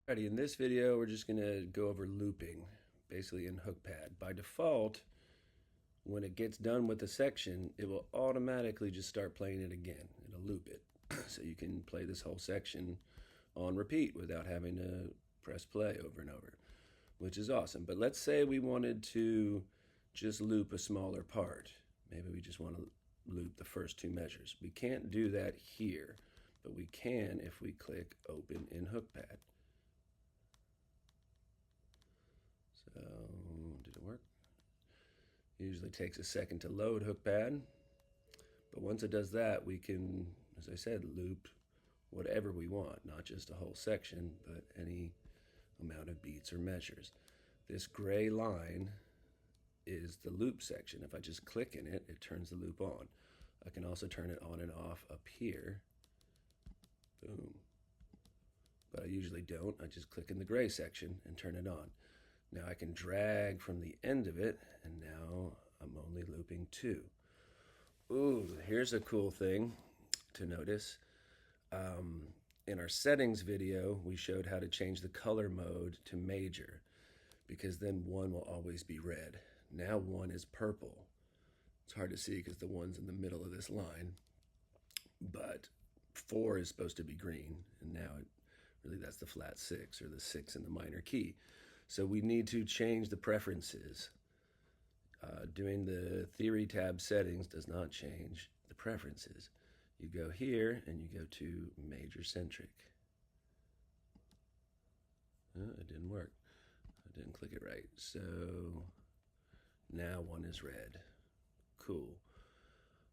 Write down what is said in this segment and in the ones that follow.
Alrighty, in this video, we're just gonna go over looping, basically in Hookpad. By default, when it gets done with the section, it will automatically just start playing it again. It'll loop it. So you can play this whole section on repeat without having to press play over and over, which is awesome. But let's say we wanted to just loop a smaller part. Maybe we just want to loop the first two measures. We can't do that here, but we can if we click Open in Hookpad. So, did it work? Usually takes a second to load Hookpad, but once it does that, we can, as I said, loop whatever we want, not just a whole section, but any amount of beats or measures. This gray line is the loop section. If I just click in it, it turns the loop on. I can also turn it on and off up here. Boom. But I usually don't. I just click in the gray section and turn it on. Now I can drag from the end of it, and now I'm only looping two. Ooh, here's a cool thing to notice. In our settings video, we showed how to change the color mode to major, because then one will always be red. Now one is purple. It's hard to see because the one's in the middle of this line, but 4 is supposed to be green, and now really that's the flat 6 or the 6 in the minor key. So we need to change the preferences. Doing the theory tab settings does not change the preferences. You go here and you go to major centric. It didn't work. I didn't click it right. So now one is red. Cool.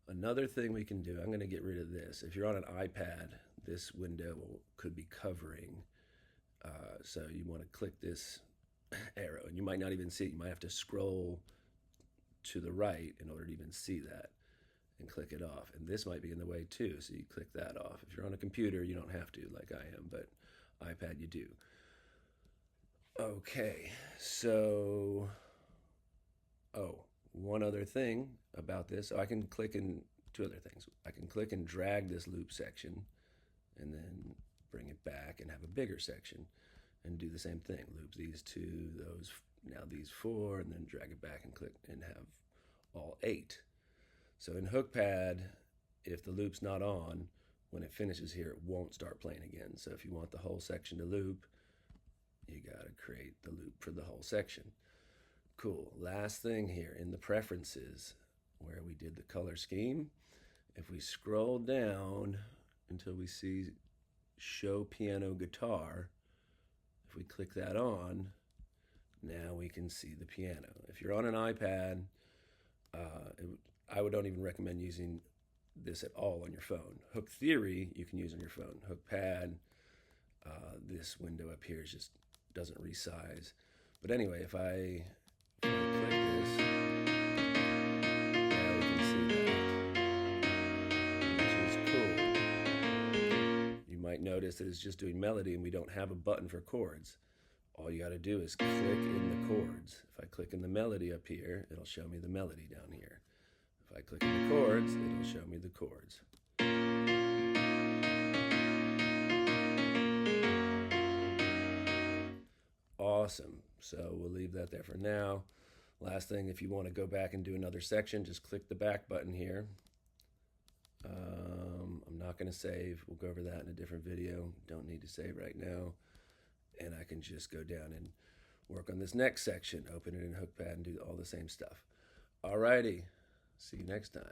Another thing we can do, I'm going to get rid of this. If you're on an iPad, this window could be covering. So you want to click this arrow, and you might not even see it. You might have to scroll to the right in order to even see that and click it off. And this might be in the way too, so you click that off. If you're on a computer, you don't have to like I am, but iPad you do. Okay, so, one other thing about this. So I can click in two other things. I can click and drag this loop section and then bring it back and have a bigger section and do the same thing. Loop these two, those, now these 4, and then drag it back and click and have all 8. So in Hookpad, if the loop's not on, when it finishes here, it won't start playing again. So if you want the whole section to loop, you gotta create the loop for the whole section. Cool. Last thing here, in the preferences, where we did the color scheme, if we scroll down until we see show piano guitar, if we click that on, now we can see the piano. If you're on an iPad, I don't even recommend using this at all on your phone. Hooktheory you can use on your phone. Hookpad, this window up here just doesn't resize. But anyway, if I click this, now we can see that, which is cool. You might notice that it's just doing melody and we don't have a button for chords. All you got to do is click in the chords. If I click in the melody up here, it'll show me the melody down here. If I click in the chords, it'll show me the chords. Awesome. So we'll leave that there for now. Last thing, if you want to go back and do another section, just click the back button here. I'm not going to save. We'll go over that in a different video. Don't need to save right now. And I can just go down and work on this next section, open it in Hookpad and do all the same stuff. Alrighty, see you next time.